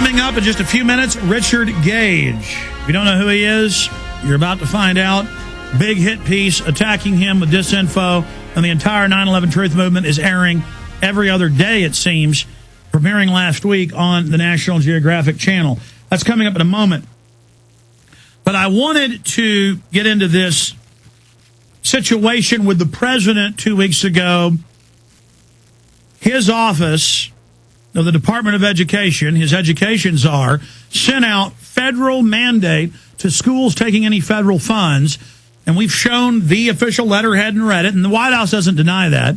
Coming up in just a few minutes, Richard Gage. If you don't know who he is, you're about to find out. Big hit piece attacking him with disinfo, and the entire 9/11 Truth Movement is airing every other day, it seems, premiering last week on the National Geographic Channel. That's coming up in a moment. But I wanted to get into this situation with the president 2 weeks ago. His office of the Department of Education, his education czar, sent out federal mandate to schools taking any federal funds. And we've shown the official letterhead and read it, and the White House doesn't deny that,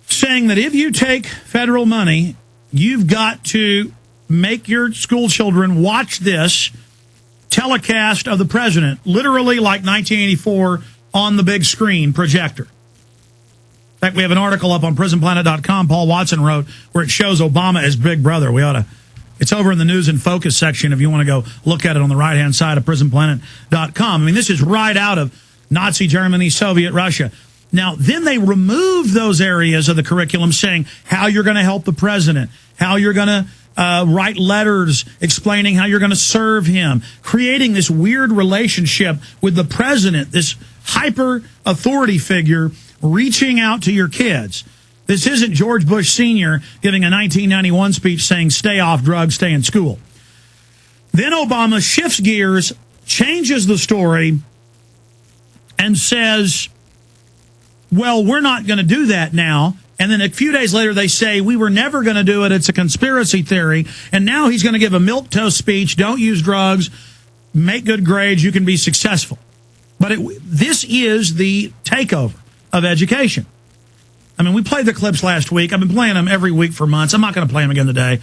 saying that if you take federal money, you've got to make your school children watch this telecast of the president, literally like 1984 on the big screen projector. In fact, we have an article up on prisonplanet.com, Paul Watson wrote, where it shows Obama as Big Brother. It's over in the News and Focus section if you want to go look at it on the right-hand side of prisonplanet.com. I mean, this is right out of Nazi Germany, Soviet Russia. Now, then they removed those areas of the curriculum saying how you're going to help the president, how you're going to write letters explaining how you're going to serve him, creating this weird relationship with the president, this hyper authority figure reaching out to your kids. This isn't George Bush Sr. giving a 1991 speech saying, stay off drugs, stay in school. Then Obama shifts gears, changes the story, and says, well, we're not going to do that now. And then a few days later, they say, we were never going to do it. It's a conspiracy theory. And now he's going to give a milquetoast speech. Don't use drugs. Make good grades. You can be successful. But this is the takeover of education. I mean, we played the clips last week. I've been playing them every week for months. I'm not going to play them again today.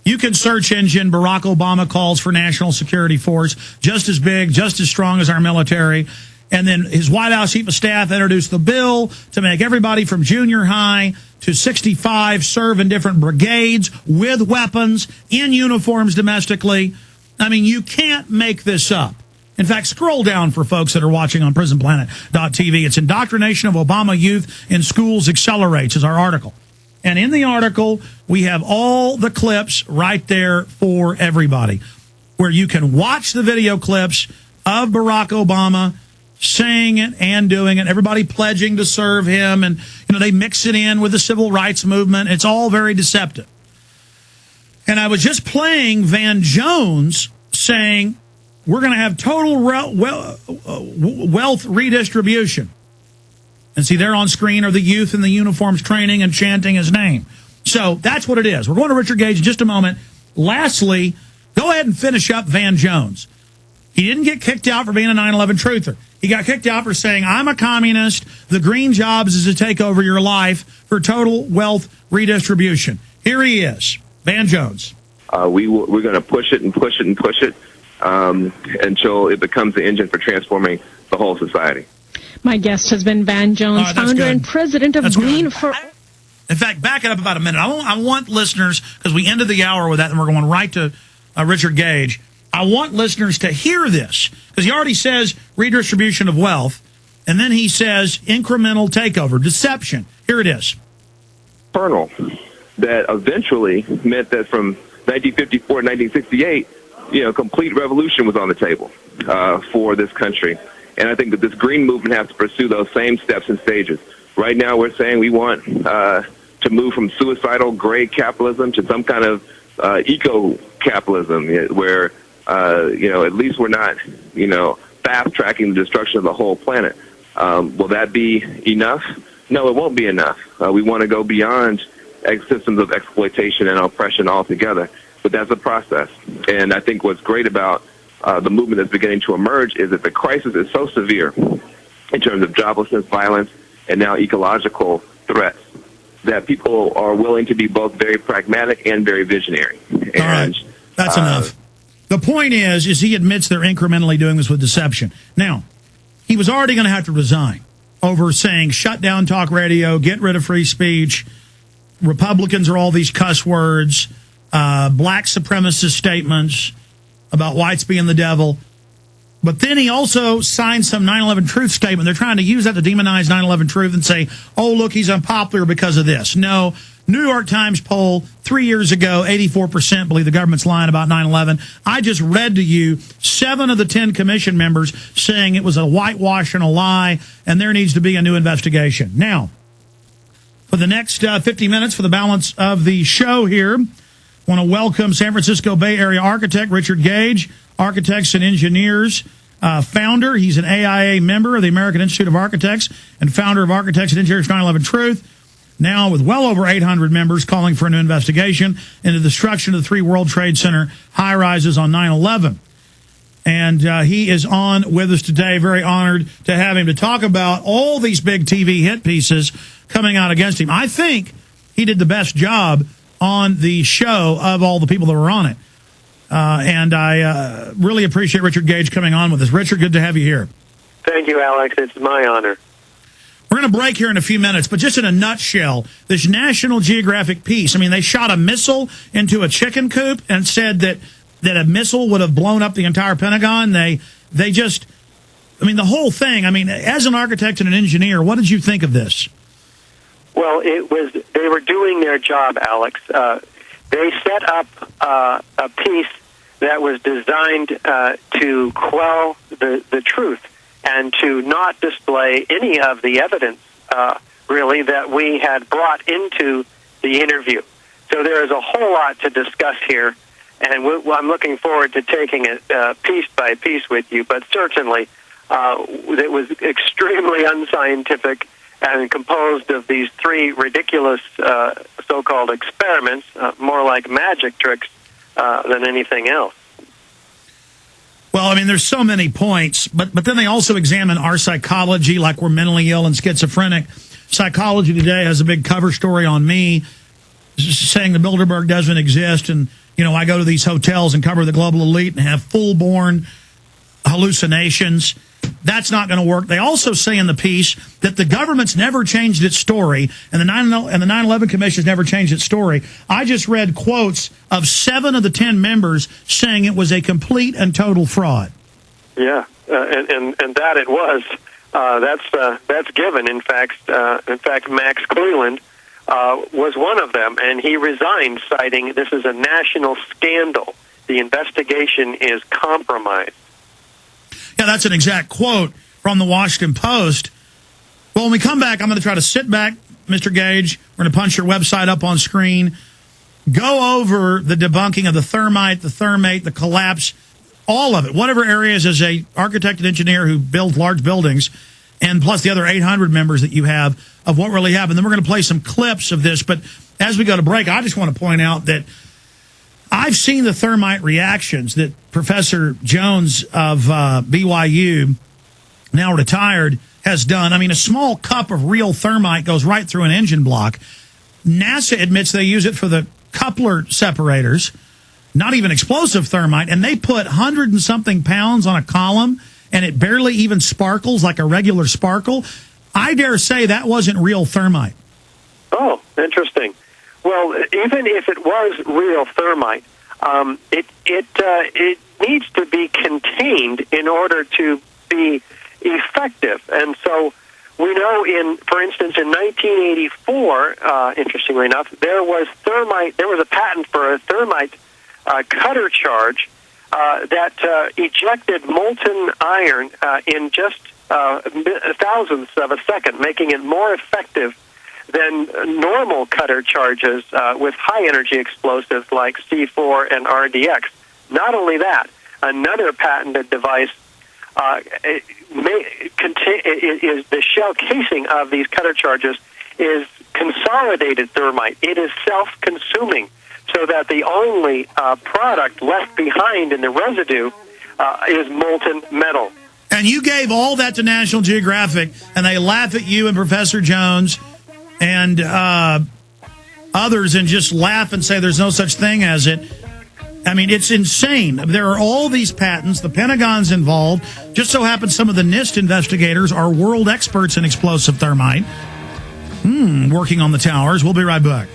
You can search engine Barack Obama calls for national security force, just as big, just as strong as our military. And then his White House chief of staff introduced the bill to make everybody from junior high to 65 serve in different brigades with weapons, in uniforms domestically. I mean, you can't make this up. In fact, scroll down for folks that are watching on prisonplanet.tv. It's Indoctrination of Obama Youth in Schools Accelerates is our article. And in the article, we have all the clips right there for everybody, where you can watch the video clips of Barack Obama saying it and doing it, everybody pledging to serve him, and they mix it in with the civil rights movement. It's all very deceptive. And I was just playing Van Jones saying we're going to have total wealth redistribution. And see, there on screen are the youth in the uniforms training and chanting his name. So that's what it is. We're going to Richard Gage in just a moment. Lastly, go ahead and finish up Van Jones. He didn't get kicked out for being a 9/11 truther. He got kicked out for saying, I'm a communist. The green jobs is to take over your life for total wealth redistribution. Here he is, Van Jones. We're going to push it and push it and push it until it becomes the engine for transforming the whole society. My guest has been Van Jones, founder and president of Green for... In fact, back it up about a minute. I want listeners, because we ended the hour with that, and we're going right to Richard Gage. I want listeners to hear this, because he already says redistribution of wealth, and then he says incremental takeover, deception. Here it is. Colonel, that eventually meant that from 1954 to 1968, complete revolution was on the table for this country. And I think that this green movement has to pursue those same steps and stages. Right now, we're saying we want to move from suicidal gray capitalism to some kind of eco-capitalism where, at least we're not, fast-tracking the destruction of the whole planet. Will that be enough? No, it won't be enough. We want to go beyond systems of exploitation and oppression altogether. But that's a process. And I think what's great about the movement that's beginning to emerge is that the crisis is so severe in terms of joblessness, violence, and now ecological threats that people are willing to be both very pragmatic and very visionary. And, all right. That's enough. The point is he admits they're incrementally doing this with deception. Now, he was already going to have to resign over saying shut down talk radio, get rid of free speech, Republicans are all these cuss words, black supremacist statements about whites being the devil. But then he also signed some 9/11 Truth statement. They're trying to use that to demonize 9/11 Truth and say, oh, look, he's unpopular because of this. No, New York Times poll 3 years ago, 84% believe the government's lying about 9/11. I just read to you 7 of the 10 commission members saying it was a whitewash and a lie, and there needs to be a new investigation. Now, for the next 50 minutes, for the balance of the show here, I want to welcome San Francisco Bay Area architect Richard Gage, Architects and Engineers founder. He's an AIA member of the American Institute of Architects and founder of Architects and Engineers 9/11 Truth. Now with well over 800 members calling for a new investigation into the destruction of the 3 World Trade Center high-rises on 9/11. And he is on with us today. Very honored to have him to talk about all these big TV hit pieces coming out against him. I think he did the best job on the show of all the people that were on it. And I really appreciate Richard Gage coming on with us. Richard, good to have you here. Thank you, Alex. It's my honor. We're going to break here in a few minutes, but just in a nutshell, this National Geographic piece, I mean, they shot a missile into a chicken coop and said that a missile would have blown up the entire Pentagon. They just, I mean, the whole thing, I mean, as an architect and an engineer, what did you think of this? Well, they were doing their job, Alex. They set up a piece that was designed to quell the truth and to not display any of the evidence, really, that we had brought into the interview. So there is a whole lot to discuss here, and I'm looking forward to taking it piece by piece with you, but certainly it was extremely unscientific and composed of these 3 ridiculous so-called experiments, more like magic tricks than anything else. Well, I mean, there's so many points, but then they also examine our psychology, like we're mentally ill and schizophrenic. Psychology Today has a big cover story on me saying the Bilderberg doesn't exist, and, you know, I go to these hotels and cover the global elite and have full-born hallucinations. That's not going to work. They also say in the piece that the government's never changed its story, and the 9/11 Commission's never changed its story. I just read quotes of 7 of the 10 members saying it was a complete and total fraud. Yeah, and that it was. That's given. In fact, Max Cleland was one of them, and he resigned, citing this is a national scandal. The investigation is compromised. Yeah, that's an exact quote from the Washington Post. Well, when we come back, I'm going to try to sit back, Mr. Gage. We're going to punch your website up on screen, go over the debunking of the thermite, the thermate, the collapse, all of it, whatever areas as a architect and engineer who builds large buildings, and plus the other 800 members that you have of what really happened. Then we're going to play some clips of this. But as we go to break, I just want to point out that I've seen the thermite reactions that Professor Jones of BYU, now retired, has done. I mean, a small cup of real thermite goes right through an engine block. NASA admits they use it for the coupler separators, not even explosive thermite, and they put 100 and something pounds on a column, and it barely even sparkles like a regular sparkle. I dare say that wasn't real thermite. Oh, interesting. Well, even if it was real thermite, it needs to be contained in order to be effective. And so we know, for instance, in 1984, interestingly enough, there was a patent for a thermite cutter charge that ejected molten iron in just thousandths of a second, making it more effective than normal cutter charges with high-energy explosives like C4 and RDX. Not only that, another patented device is the shell casing of these cutter charges is consolidated thermite. It is self-consuming, so that the only product left behind in the residue is molten metal. And you gave all that to National Geographic, and they laugh at you and Professor Jones and others and just laugh and say there's no such thing as it. I mean, it's insane. There are all these patents. The Pentagon's involved. Just so happens some of the NIST investigators are world experts in explosive thermite. Working on the towers. We'll be right back.